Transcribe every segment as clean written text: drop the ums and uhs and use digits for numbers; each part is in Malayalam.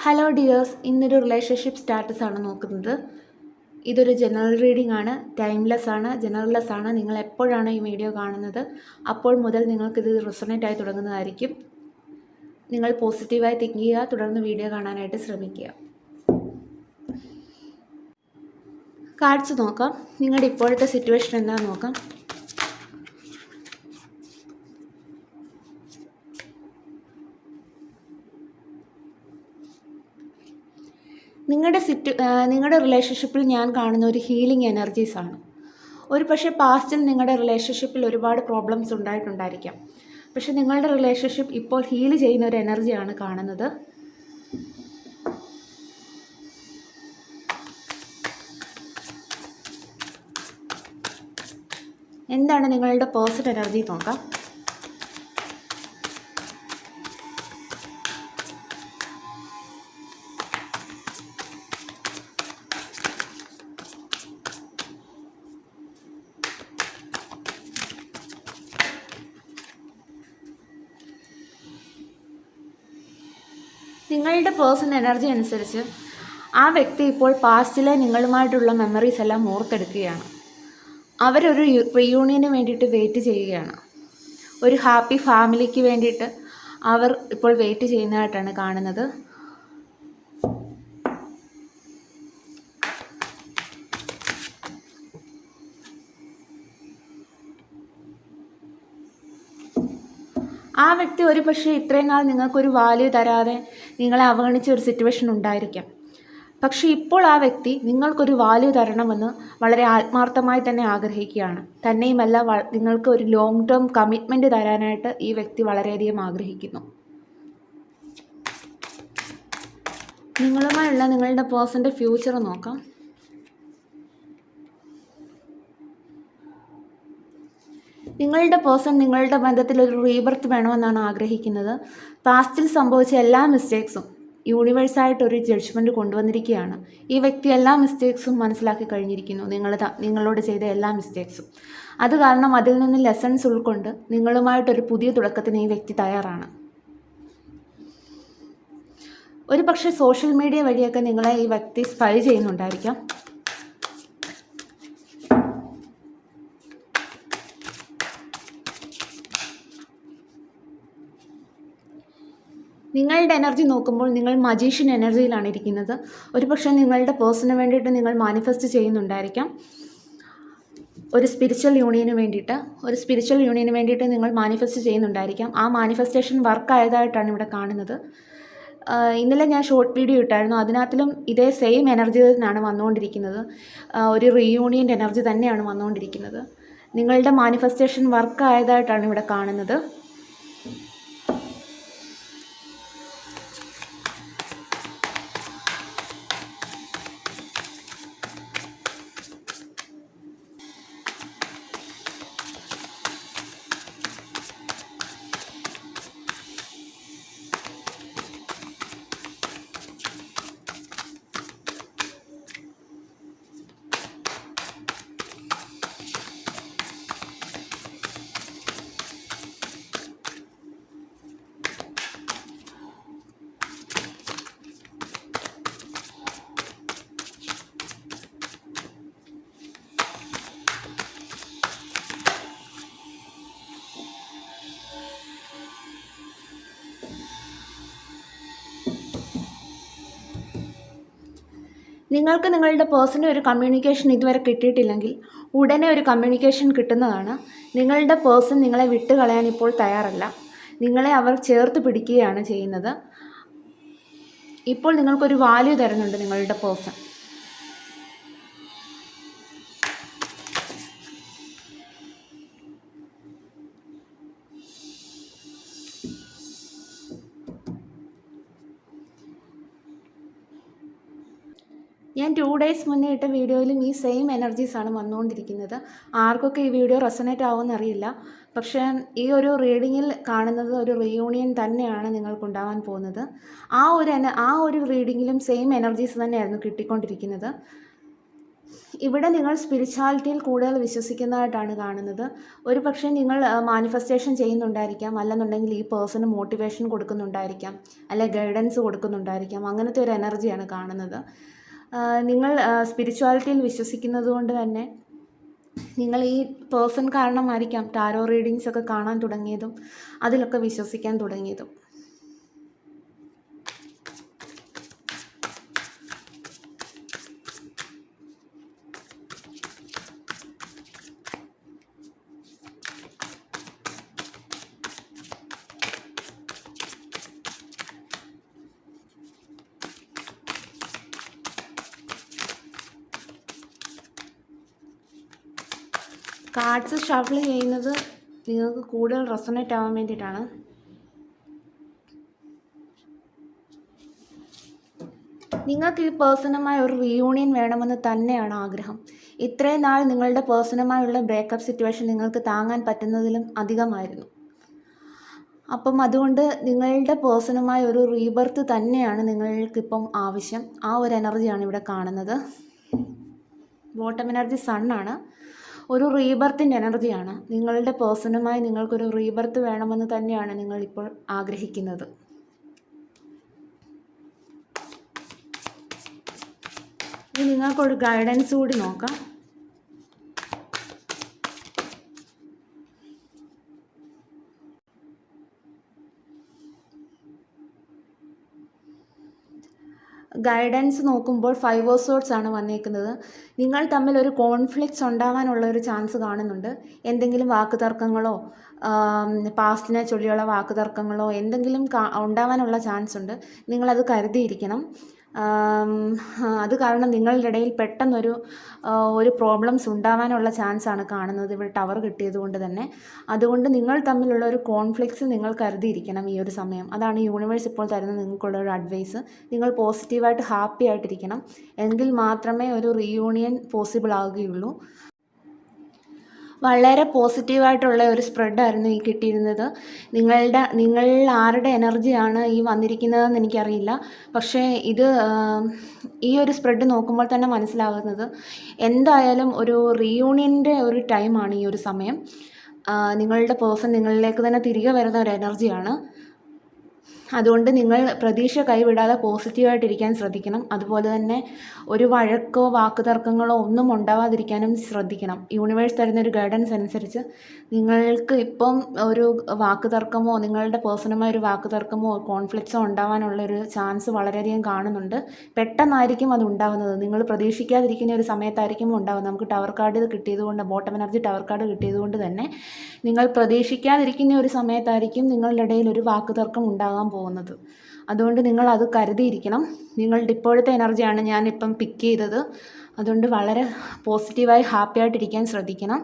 ഹലോ ഡിയേഴ്സ്, ഇന്നൊരു റിലേഷൻഷിപ്പ് സ്റ്റാറ്റസ് ആണ് നോക്കുന്നത്. ഇതൊരു ജനറൽ റീഡിംഗ് ആണ്, ടൈംലെസ് ആണ്, ജനറൽലെസ് ആണ്. നിങ്ങൾ എപ്പോഴാണ് ഈ വീഡിയോ കാണുന്നത് അപ്പോൾ മുതൽ നിങ്ങൾക്കിത് റെസൊണേറ്റ് ആയി തുടങ്ങുന്നതായിരിക്കും. നിങ്ങൾ പോസിറ്റീവായി തിങ്ക് ചെയ്യുക, തുടർന്ന് വീഡിയോ കാണാനായിട്ട് ശ്രമിക്കുക. കാർഡ്സ് നോക്കാം. നിങ്ങളുടെ ഇപ്പോഴത്തെ സിറ്റുവേഷൻ എന്താണെന്ന് നോക്കാം. നിങ്ങളുടെ റിലേഷൻഷിപ്പിൽ ഞാൻ കാണുന്ന ഒരു ഹീലിംഗ് എനർജീസാണ്. ഒരു പക്ഷേ പാസ്റ്റിൽ നിങ്ങളുടെ റിലേഷൻഷിപ്പിൽ ഒരുപാട് പ്രോബ്ലംസ് ഉണ്ടായിട്ടുണ്ടായിരിക്കാം. പക്ഷേ നിങ്ങളുടെ റിലേഷൻഷിപ്പ് ഇപ്പോൾ ഹീൽ ചെയ്യുന്ന ഒരു എനർജിയാണ് കാണുന്നത്. എന്താണ് നിങ്ങളുടെ പേഴ്സൺ എനർജി നോക്കാം. നിങ്ങളുടെ പേഴ്സൺ എനർജി അനുസരിച്ച് ആ വ്യക്തി ഇപ്പോൾ പാസ്റ്റിലെ നിങ്ങളുമായിട്ടുള്ള മെമ്മറീസ് എല്ലാം ഓർത്തെടുക്കുകയാണ്. അവരൊരു റീയൂണിയന് വേണ്ടിയിട്ട് വെയിറ്റ് ചെയ്യുകയാണ്. ഒരു ഹാപ്പി ഫാമിലിക്ക് വേണ്ടിയിട്ട് അവർ ഇപ്പോൾ വെയിറ്റ് ചെയ്യുന്നതായിട്ടാണ് കാണുന്നത്. ആ വ്യക്തി ഒരു പക്ഷേ ഇത്രയും നാൾ നിങ്ങൾക്കൊരു വാല്യൂ തരാതെ നിങ്ങളെ അവഗണിച്ച ഒരു സിറ്റുവേഷൻ ഉണ്ടായിരിക്കാം. പക്ഷേ ഇപ്പോൾ ആ വ്യക്തി നിങ്ങൾക്കൊരു വാല്യൂ തരണമെന്ന് വളരെ ആത്മാർത്ഥമായി തന്നെ ആഗ്രഹിക്കുകയാണ്. തന്നെയുമല്ല, നിങ്ങൾക്ക് ഒരു ലോങ് ടേം കമ്മിറ്റ്മെൻറ്റ് തരാനായിട്ട് ഈ വ്യക്തി വളരെയധികം ആഗ്രഹിക്കുന്നു. നിങ്ങളുമായുള്ള നിങ്ങളുടെ പേഴ്സൻ്റെ ഫ്യൂച്ചർ നോക്കാം. നിങ്ങളുടെ പേഴ്സൺ നിങ്ങളുടെ ബന്ധത്തിൽ ഒരു റീബർത്ത് വേണമെന്നാണ് ആഗ്രഹിക്കുന്നത്. പാസ്റ്റിൽ സംഭവിച്ച എല്ലാ മിസ്റ്റേക്സും യൂണിവേഴ്സായിട്ടൊരു ജഡ്ജ്മെൻറ്റ് കൊണ്ടുവന്നിരിക്കുകയാണ്. ഈ വ്യക്തി എല്ലാ മിസ്റ്റേക്സും മനസ്സിലാക്കി കഴിഞ്ഞിരിക്കുന്നു, നിങ്ങളോട് ചെയ്ത എല്ലാ മിസ്റ്റേക്സും. അത് കാരണം അതിൽ നിന്ന് ലെസൺസ് ഉൾക്കൊണ്ട് നിങ്ങളുമായിട്ടൊരു പുതിയ തുടക്കത്തിന് ഈ വ്യക്തി തയ്യാറാണ്. ഒരു പക്ഷേ സോഷ്യൽ മീഡിയ വഴിയൊക്കെ നിങ്ങളെ ഈ വ്യക്തി സ്പൈ ചെയ്യുന്നുണ്ടായിരിക്കാം. നിങ്ങളുടെ എനർജി നോക്കുമ്പോൾ നിങ്ങൾ മജീഷ്യൻ എനർജിയിലാണ് ഇരിക്കുന്നത്. ഒരു പക്ഷേ നിങ്ങളുടെ പേഴ്സണിന് വേണ്ടിയിട്ട് നിങ്ങൾ മാനിഫെസ്റ്റ് ചെയ്യുന്നുണ്ടായിരിക്കാം. ഒരു സ്പിരിച്വൽ യൂണിയന് വേണ്ടിയിട്ട് നിങ്ങൾ മാനിഫെസ്റ്റ് ചെയ്യുന്നുണ്ടായിരിക്കാം. ആ മാനിഫെസ്റ്റേഷൻ വർക്ക് ആയതായിട്ടാണ് ഇവിടെ കാണുന്നത്. ഇന്നലെ ഞാൻ ഷോർട്ട് വീഡിയോ ഇട്ടായിരുന്നു. അതിനകത്തിലും ഇതേ സെയിം എനർജി തന്നെയാണ് വന്നുകൊണ്ടിരിക്കുന്നത്. ഒരു റീയൂണിയൻ്റെ എനർജി തന്നെയാണ് വന്നുകൊണ്ടിരിക്കുന്നത്. നിങ്ങളുടെ മാനിഫെസ്റ്റേഷൻ വർക്ക് ആയതായിട്ടാണ് ഇവിടെ കാണുന്നത്. നിങ്ങൾക്ക് നിങ്ങളുടെ പേഴ്സണൽ ഒരു കമ്മ്യൂണിക്കേഷൻ ഇതുവരെ കിട്ടിയിട്ടില്ലെങ്കിൽ ഉടനെ ഒരു കമ്മ്യൂണിക്കേഷൻ കിട്ടുന്നതാണ്. നിങ്ങളുടെ പേഴ്സൺ നിങ്ങളെ വിട്ടുകളയാൻ ഇപ്പോൾ തയ്യാറല്ല. നിങ്ങളെ അവർ ചേർത്ത് പിടിക്കുകയാണ് ചെയ്യുന്നത്. ഇപ്പോൾ നിങ്ങൾക്കൊരു വാല്യൂ തരുന്നുണ്ട് നിങ്ങളുടെ പേഴ്സൺ. ഞാൻ 2 ഡേയ്സ് മുന്നേ ഇട്ട വീഡിയോയിലും ഈ സെയിം എനർജീസാണ് വന്നുകൊണ്ടിരിക്കുന്നത്. ആർക്കൊക്കെ ഈ വീഡിയോ റെസൊണേറ്റ് ആവുമെന്നറിയില്ല. പക്ഷേ ഈ ഒരു റീഡിങ്ങിൽ കാണുന്നത് ഒരു റീയൂണിയൻ തന്നെയാണ് നിങ്ങൾക്കുണ്ടാകാൻ പോകുന്നത്. ആ ഒരു റീഡിങ്ങിലും സെയിം എനർജീസ് തന്നെയായിരുന്നു കിട്ടിക്കൊണ്ടിരിക്കുന്നത്. ഇവിടെ നിങ്ങൾ സ്പിരിച്വാലിറ്റിയിൽ കൂടുതൽ വിശ്വസിക്കുന്നതായിട്ടാണ് കാണുന്നത്. ഒരു പക്ഷേ നിങ്ങൾ മാനിഫെസ്റ്റേഷൻ ചെയ്യുന്നുണ്ടായിരിക്കാം, അല്ലെന്നുണ്ടെങ്കിൽ ഈ പേഴ്സണ് മോട്ടിവേഷൻ കൊടുക്കുന്നുണ്ടായിരിക്കാം, അല്ലെ ഗൈഡൻസ് കൊടുക്കുന്നുണ്ടായിരിക്കാം. അങ്ങനത്തെ ഒരു എനർജിയാണ് കാണുന്നത്. നിങ്ങൾ സ്പിരിച്വാലിറ്റിയിൽ വിശ്വസിക്കുന്നത് കൊണ്ട് തന്നെ നിങ്ങൾ ഈ പേഴ്സൺ കാരണമായിരിക്കാം ടാരോ റീഡിങ്സ് ഒക്കെ കാണാൻ തുടങ്ങിയതും അതിലൊക്കെ വിശ്വസിക്കാൻ തുടങ്ങിയതും. കാർഡ്സ് ഷഫിൾ ചെയ്യുന്നത് നിങ്ങൾക്ക് കൂടുതൽ റെസൊണേറ്റ് ആവാൻ വേണ്ടിയിട്ടാണ്. നിങ്ങൾക്ക് ഈ പേഴ്സണുമായി ഒരു റീയൂണിയൻ വേണമെന്ന് തന്നെയാണ് ആഗ്രഹം. ഇത്രയും നാൾ നിങ്ങളുടെ പേഴ്സണുമായുള്ള ബ്രേക്കപ്പ് സിറ്റുവേഷൻ നിങ്ങൾക്ക് താങ്ങാൻ പറ്റുന്നതിലും അധികമായിരുന്നു. അപ്പം അതുകൊണ്ട് നിങ്ങളുടെ പേഴ്സണുമായി ഒരു റീബർത്ത് തന്നെയാണ് നിങ്ങൾക്കിപ്പം ആവശ്യം. ആ ഒരു എനർജിയാണ് ഇവിടെ കാണുന്നത്. ബോട്ടം എനർജി സണ്ണാണ്. ഒരു റീബർത്തിൻ്റെ എനർജിയാണ്. നിങ്ങളുടെ പേഴ്സണുമായി നിങ്ങൾക്കൊരു റീബർത്ത് വേണമെന്ന് തന്നെയാണ് നിങ്ങളിപ്പോൾ ആഗ്രഹിക്കുന്നത്. ഇനി നിങ്ങൾക്കൊരു ഗൈഡൻസ് കൂടി നോക്കാം. ഗൈഡൻസ് നോക്കുമ്പോൾ 5 ഓഫ് സോർഡ്സ് ആണ് വന്നേക്കുന്നത്. നിങ്ങൾ തമ്മിൽ ഒരു കോൺഫ്ലിക്ട്സ് ഉണ്ടാവാനുള്ള ഒരു ചാൻസ് കാണുന്നുണ്ട്. എന്തെങ്കിലും വാക്കുതർക്കങ്ങളോ പാസ്റ്റിനെ ചൊല്ലിയുള്ള വാക്കുതർക്കങ്ങളോ എന്തെങ്കിലും ഉണ്ടാവാനുള്ള ചാൻസ് ഉണ്ട്. നിങ്ങളത് കരുതിയിരിക്കണം. അത് കാരണം നിങ്ങളുടെ ഇടയിൽ പെട്ടെന്നൊരു പ്രോബ്ലംസ് ഉണ്ടാവാനുള്ള ചാൻസാണ് കാണുന്നത് ഇവിടെ ടവർ കിട്ടിയത് കൊണ്ട് തന്നെ. അതുകൊണ്ട് നിങ്ങൾ തമ്മിലുള്ള ഒരു കോൺഫ്ലിക്ട്സ് നിങ്ങൾ കരുതിയിരിക്കണം ഈ ഒരു സമയം. അതാണ് യൂണിവേഴ്സ് ഇപ്പോൾ തരുന്ന നിങ്ങൾക്കുള്ളൊരു അഡ്വൈസ്. നിങ്ങൾ പോസിറ്റീവായിട്ട് ഹാപ്പി ആയിട്ടിരിക്കണം. എങ്കിൽ മാത്രമേ ഒരു റീയൂണിയൻ പോസിബിൾ ആവുകയുള്ളൂ. വളരെ പോസിറ്റീവായിട്ടുള്ള ഒരു സ്പ്രെഡായിരുന്നു ഈ കിട്ടിയിരുന്നത്. നിങ്ങൾ ആരുടെ എനർജിയാണ് ഈ വന്നിരിക്കുന്നതെന്ന് എനിക്കറിയില്ല. പക്ഷേ ഇത് ഈ ഒരു സ്പ്രെഡ് നോക്കുമ്പോൾ തന്നെ മനസ്സിലാകുന്നത് എന്തായാലും ഒരു റീയൂണിയൻ്റെ ഒരു ടൈമാണ് ഈ ഒരു സമയം. നിങ്ങളുടെ പേഴ്സൺ നിങ്ങളിലേക്ക് തന്നെ തിരികെ വരുന്ന ഒരു എനർജിയാണ്. അതുകൊണ്ട് നിങ്ങൾ പ്രതീക്ഷ കൈവിടാതെ പോസിറ്റീവായിട്ടിരിക്കാൻ ശ്രദ്ധിക്കണം. അതുപോലെ തന്നെ ഒരു വഴക്കോ വാക്കുതർക്കങ്ങളോ ഒന്നും ഉണ്ടാവാതിരിക്കാനും ശ്രദ്ധിക്കണം. യൂണിവേഴ്സ് തരുന്നൊരു ഗൈഡൻസ് അനുസരിച്ച് നിങ്ങൾക്ക് ഇപ്പം ഒരു വാക്കുതർക്കമോ നിങ്ങളുടെ പേഴ്സണുമായ ഒരു വാക്കുതർക്കമോ കോൺഫ്ലിക്ട്സോ ഉണ്ടാവാനുള്ളൊരു ചാൻസ് വളരെയധികം കാണുന്നുണ്ട്. പെട്ടെന്നായിരിക്കും അത് ഉണ്ടാകുന്നത്. നിങ്ങൾ പ്രതീക്ഷിക്കാതിരിക്കുന്ന ഒരു സമയത്തായിരിക്കും ഉണ്ടാകുന്നത്. നമുക്ക് ടവർ കാർഡ് കിട്ടിയതുകൊണ്ട്, ബോട്ടം എനർജി ടവർ കാർഡ് കിട്ടിയതുകൊണ്ട് തന്നെ നിങ്ങൾ പ്രതീക്ഷിക്കാതിരിക്കുന്ന ഒരു സമയത്തായിരിക്കും നിങ്ങളുടെ ഇടയിൽ ഒരു വാക്കുതർക്കം ഉണ്ടാകാൻ പോകുന്നത്. അതുകൊണ്ട് നിങ്ങൾ അത് കരുതിയിരിക്കണം. നിങ്ങളുടെ ഇപ്പോഴത്തെ എനർജിയാണ് ഞാനിപ്പം പിക്ക് ചെയ്തത്. അതുകൊണ്ട് വളരെ പോസിറ്റീവായി ഹാപ്പി ആയിട്ടിരിക്കാൻ ശ്രദ്ധിക്കണം.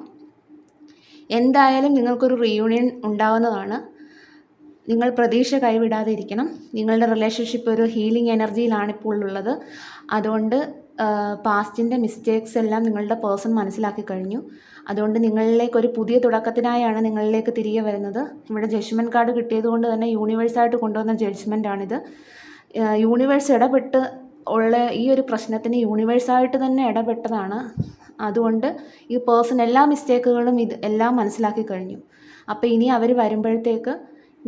എന്തായാലും നിങ്ങൾക്കൊരു റീയൂണിയൻ ഉണ്ടാകുന്നതാണ്. നിങ്ങൾ പ്രതീക്ഷ കൈവിടാതെ ഇരിക്കണം. നിങ്ങളുടെ റിലേഷൻഷിപ്പ് ഒരു ഹീലിംഗ് എനർജിയിലാണ് ഇപ്പോൾ ഉള്ളത്. അതുകൊണ്ട് പാസ്റ്റിൻ്റെ മിസ്റ്റേക്സ് എല്ലാം നിങ്ങളുടെ പേഴ്സൺ മനസ്സിലാക്കി കഴിഞ്ഞു. അതുകൊണ്ട് നിങ്ങളിലേക്ക് ഒരു പുതിയ തുടക്കത്തിനായാണ് നിങ്ങളിലേക്ക് തിരികെ വരുന്നത്. ഇവിടെ ജഡ്ജ്മെൻറ്റ് കാർഡ് കിട്ടിയതുകൊണ്ട് തന്നെ യൂണിവേഴ്സായിട്ട് കൊണ്ടുവന്ന ജഡ്ജ്മെൻറ്റാണിത്. യൂണിവേഴ്സ് ഇടപെട്ട് ഉള്ള ഈ ഒരു പ്രശ്നത്തിന് യൂണിവേഴ്സായിട്ട് തന്നെ ഇടപെട്ടതാണ്. അതുകൊണ്ട് ഈ പേഴ്സൺ എല്ലാ മിസ്റ്റേക്കുകളും എല്ലാം മനസ്സിലാക്കി കഴിഞ്ഞു. അപ്പോൾ ഇനി അവർ വരുമ്പോഴത്തേക്ക്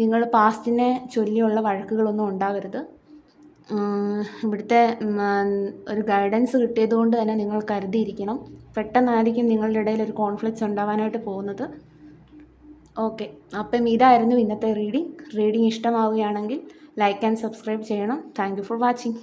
നിങ്ങൾ പാസ്റ്റിനെ ചൊല്ലിയുള്ള വഴക്കുകളൊന്നും ഉണ്ടാകരുത്. ഇവിടുത്തെ ഒരു ഗൈഡൻസ് കിട്ടിയതുകൊണ്ട് തന്നെ നിങ്ങൾ കരുതിയിരിക്കണം. പെട്ടെന്നായിരിക്കും നിങ്ങളുടെ ഇടയിൽ ഒരു കോൺഫ്ലിക്ട്സ് ഉണ്ടാവാനായിട്ട് പോകുന്നത്. ഓക്കെ, അപ്പം ഇതായിരുന്നു ഇന്നത്തെ റീഡിംഗ്. ഇഷ്ടമാവുകയാണെങ്കിൽ ലൈക്ക് ആൻഡ് സബ്സ്ക്രൈബ് ചെയ്യണം. Thank you for watching.